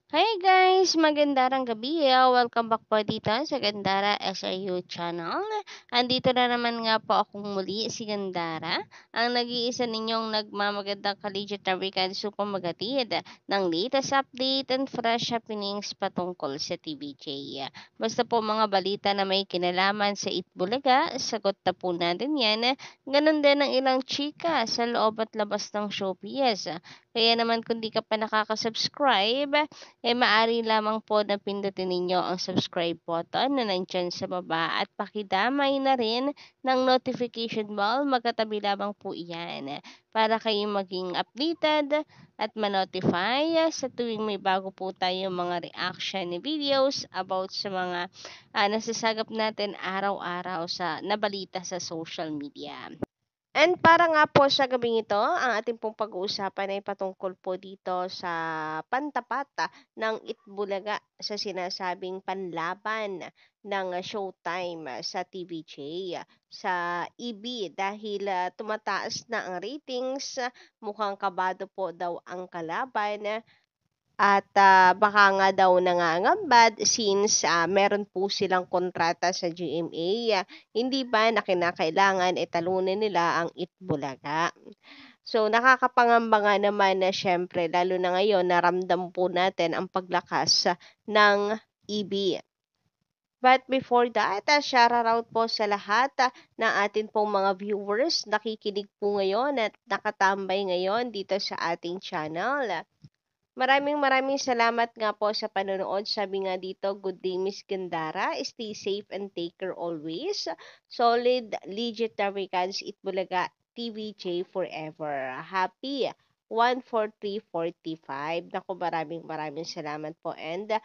Hi guys! Magandang gabi. Welcome back po dito sa Gandara SRU channel. Andito na naman nga po akong muli, si Gandara, ang nag-iisa ninyong nagmamagandang collegiate American supamakatid ng latest update and fresh happenings patungkol sa TVJ. Basta po mga balita na may kinalaman sa Itbulaga, sagot na po natin yan. Ganon din ang ilang chika sa loob at labas ng showbiz. Kaya naman kung di ka pa nakaka-subscribe, maaari lamang po na pindutin ninyo ang subscribe button na nandyan sa baba at pakidamay na rin ng notification bell. Magkatabi lamang po iyan para kayong maging updated at ma-notify sa tuwing may bago po tayong mga reaction videos about sa mga nasasagap natin araw-araw sa nabalita sa social media. And para nga po sa gabing ito, ang ating pong pag-uusapan ay patungkol po dito sa pantapat ng Itbulaga sa sinasabing panlaban ng Showtime sa TVJ sa EB dahil tumataas na ang ratings, mukhang kabado po daw ang kalaban at baka nga daw nangangambad since meron po silang kontrata sa GMA. Hindi ba na kinakailangan talunin nila ang Itbulaga? So nakakapangamba nga naman na siyempre lalo na ngayon naramdam po natin ang paglakas ng EB. But before that, shoutout po sa lahat ng atin pong mga viewers nakikinig po ngayon at nakatambay ngayon dito sa ating channel. Maraming salamat nga po sa panonood. Sabi nga dito, good day Miss Gandara. Stay safe and take care always. Solid, legit Americans, Itbulaga, TVJ forever. Happy 14345. Naku, maraming salamat po and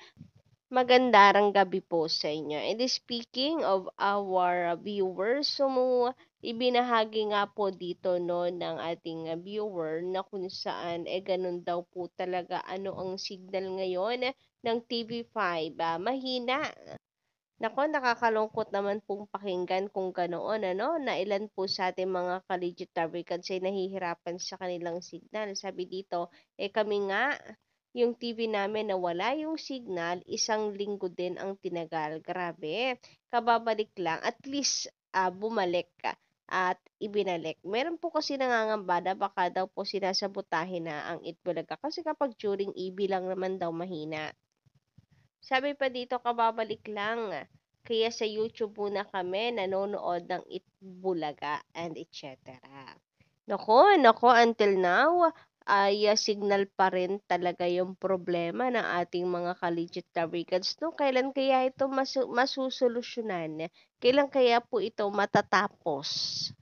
magandang gabi po sa inyo. And speaking of our viewers, ibinahagi nga po dito no ng ating viewer na kung saan ganun daw po talaga ano ang signal ngayon ng TV5. Mahina. Nako, nakakalungkot naman pong pakinggan kung ganoon, ano, na ilan po sa ating mga collegiate Americans ay nahihirapan sa kanilang signal. Sabi dito, kami nga, yung TV namin nawala yung signal, isang linggo din ang tinagal. Grabe, kababalik lang, at least bumalik ka at ibinalik. Meron po kasi nangangambada, baka daw po sinasabotahin na ang Itbulaga kasi kapag during EB lang naman daw mahina. Sabi pa dito, kababalik lang. Kaya sa YouTube muna kami nanonood ng Itbulaga and etc. Nako, until now, ay signal pa rin talaga yung problema ng ating mga collegiate Americans. No? Kailan kaya ito masusolusyonan? Kailan kaya po ito matatapos?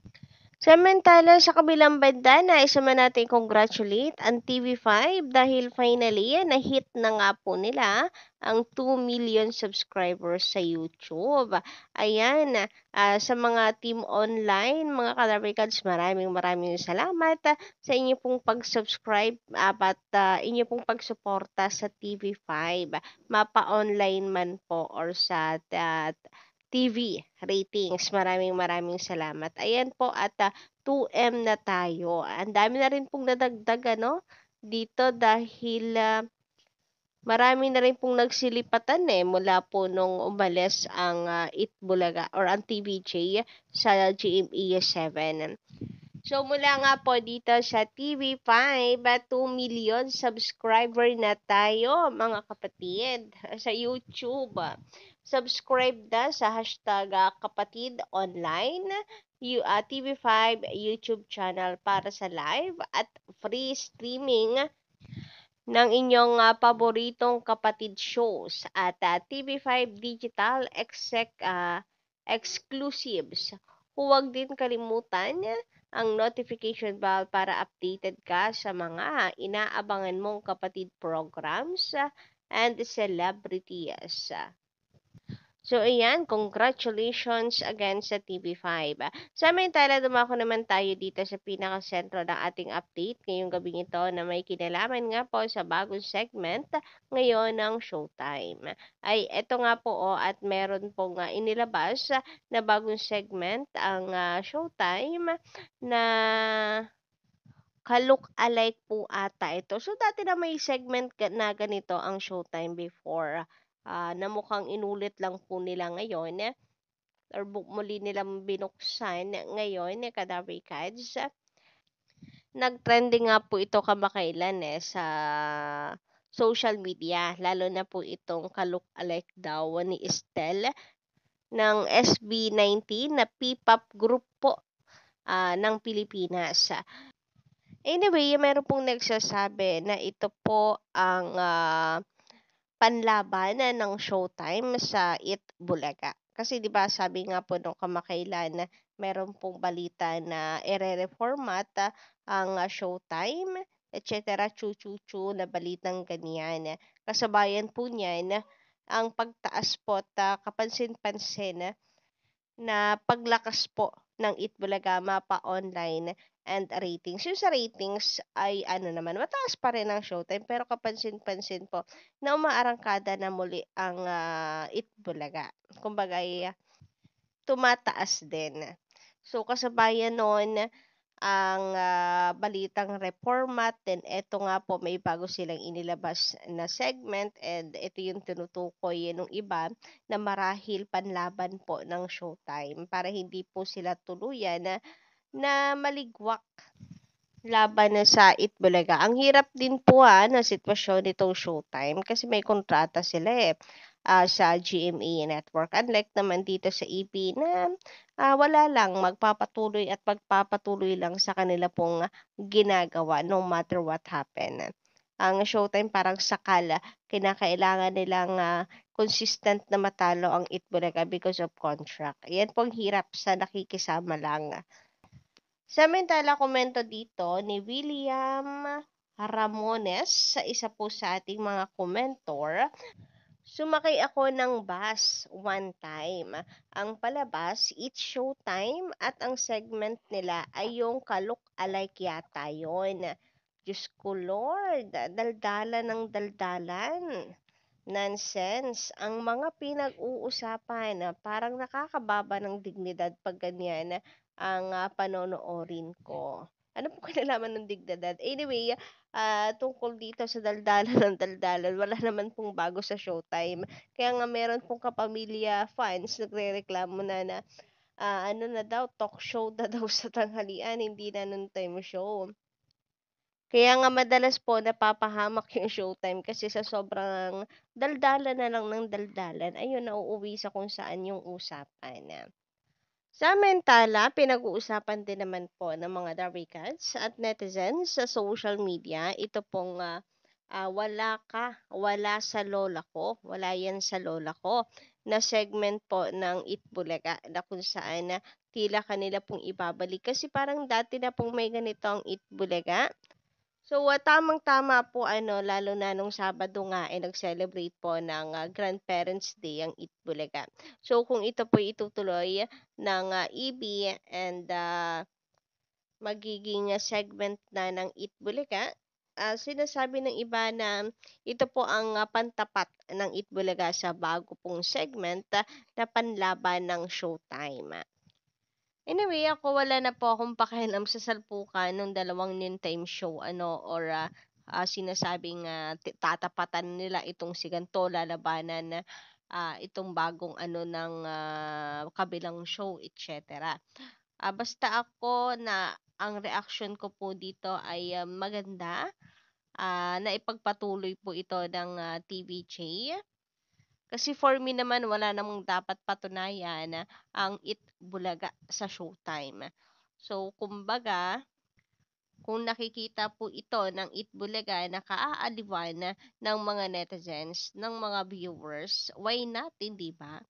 Samantala, sa kabilang banda, nais naman natin congratulate ang TV5 dahil finally, na-hit na nga po nila ang 2 million subscribers sa YouTube. Ayan, sa mga team online, mga Kalarikans, maraming salamat sa inyo pong pag-subscribe at inyo pong pagsuporta sa TV5. Mapa-online man po or sa TV ratings. Maraming salamat. Ayan po at 2M na tayo. Ang dami na rin pong nadagdag ano dito dahil marami na rin pong nagsilipatan mula po nung umalis ang Itbulaga or ang TVJ sa GMA 7. So mula nga po dito sa TV5, 2 million subscriber na tayo mga kapatid sa YouTube. Subscribe na sa hashtag kapatid online TV5 YouTube channel para sa live at free streaming ng inyong paboritong kapatid shows at TV5 Digital Exclusives. Huwag din kalimutan ang notification bell para updated ka sa mga inaabangan mong kapatid programs and celebrities. So, ayan, congratulations again sa TV5. Samantala, dumako naman tayo dito sa pinaka-sentro ng ating update ngayong gabing ito na may kinalaman nga po sa bagong segment ngayon ng Showtime. Ay, eto nga po at meron pong inilabas na bagong segment ang Showtime na ka-look-alike po ata ito. So, dati na may segment na ganito ang Showtime before, na mukhang inulit lang po nila ngayon or muli nilang binuksan ngayon, Kadaver Cats. Nag-trending nga po ito kamakailan sa social media, lalo na po itong ka-look-alike daw ni Estelle ng SB19 na P-pop group po ng Pilipinas. Anyway, meron pong nagsasabi na ito po ang panlaban ng Showtime sa Eat Bulaga. Kasi 'di ba sabi nga po nung kamakailan, meron pong balita na ire-reformat ang Showtime, etc. Chu-chu-chu na balitang ganyan. Kasabayan po niyan ang pagtaas po at kapansin-pansin na paglakas po ng Itbulaga Mapa Online and ratings. Yung sa ratings ay ano naman, mataas pa rin ang Showtime pero kapansin-pansin po na umaarangkada na muli ang Itbulaga. Kumbaga ay tumataas din. So kasabayan noon ang balitang reformat, then eto nga po may bago silang inilabas na segment and ito yung tinutukoy nung iba na marahil panlaban po ng Showtime para hindi po sila tuluyan na maligwak laban na sa Itbulaga. Ang hirap din po ng sitwasyon nitong Showtime kasi may kontrata sila sa GMA Network. Unlike naman dito sa EP na wala lang, magpapatuloy at magpapatuloy lang sa kanila pong ginagawa no matter what happen. Ang Showtime parang sakala, kinakailangan nilang consistent na matalo ang Itbulaga because of contract. Yan pong hirap sa nakikisama lang. Samantala, komento dito ni William Ramones sa isa po sa ating mga komentor. Sumakay ako ng bus one time. Ang palabas, It's Showtime at ang segment nila ay yung ka-look-alike yata yun. Diyos ko Lord, daldalan ng daldalan. Nonsense. Ang mga pinag-uusapan na parang nakakababa ng dignidad pag ganyan ang panonoorin ko. Ano po kinalaman ng dignidad? Anyway, tungkol dito sa daldalan ng daldalan, wala naman pong bago sa Showtime. Kaya nga meron pong kapamilya fans nagrereklamo na ano na daw, talk show na daw sa tanghalian, hindi na ng time show. Kaya nga madalas po napapahamak yung Showtime kasi sa sobrang daldalan na lang ng daldalan, ayun nauuwi sa kung saan yung usapan. Samantala, pinag-uusapan din naman po ng mga Darwicans at netizens sa social media, ito pong wala sa lola ko, wala yan sa lola ko, na segment po ng Itbulaga na kung saan tila kanila pong ibabalik kasi parang dati na pong may ganito ang Itbulaga. So, tamang-tama po lalo na nung Sabado nga nag-celebrate po ng Grandparents' Day ang Itbulaga. So, kung ito po itutuloy ng EB and magiging segment na ng Itbulaga, sinasabi ng iba na ito po ang pantapat ng Itbulaga sa bago pong segment na panlaban ng Showtime. Anyway, ako wala na po akong pakialam sa salpukan ng dalawang noontime show or sinasabing tatapatan nila itong si ganito lalabanan itong bagong ng kabilang show, etc. Basta ako na ang reaction ko po dito ay maganda na ipagpatuloy po ito ng TVJ. Kasi for me naman, wala namang dapat patunayan ang Itbulaga sa Showtime. So, kumbaga, kung nakikita po ito ng Itbulaga na kaaaliwan ng mga netizens, ng mga viewers, why not, hindi ba?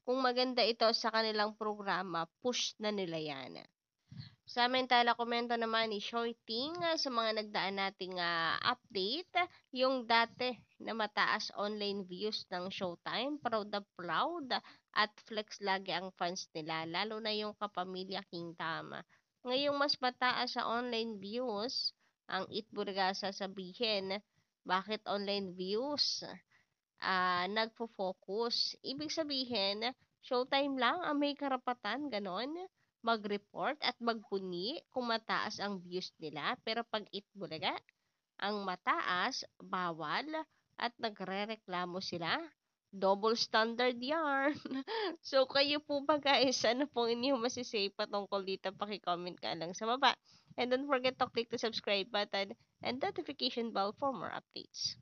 Kung maganda ito sa kanilang programa, push na nila yan. Samantala, komento naman ni Shorting sa mga nagdaan nating update. Yung dati na mataas online views ng Showtime, proud na proud at flex lagi ang fans nila, lalo na yung kapamilya Kingdom. Ngayong mas mataas sa online views, ang Itbulaga sasabihin, bakit online views? Nagfo-focus. Ibig sabihin, Showtime lang ang may karapatan, ganon. mag-report at magpuni kung mataas ang views nila. Pero pag Itbulaga, ang mataas, bawal, at nagrereklamo sila. Double standard yarn. So, kayo po ba guys, ano pong inyong masisay patungkol dito? Pakicomment ka lang sa baba. And don't forget to click the subscribe button and notification bell for more updates.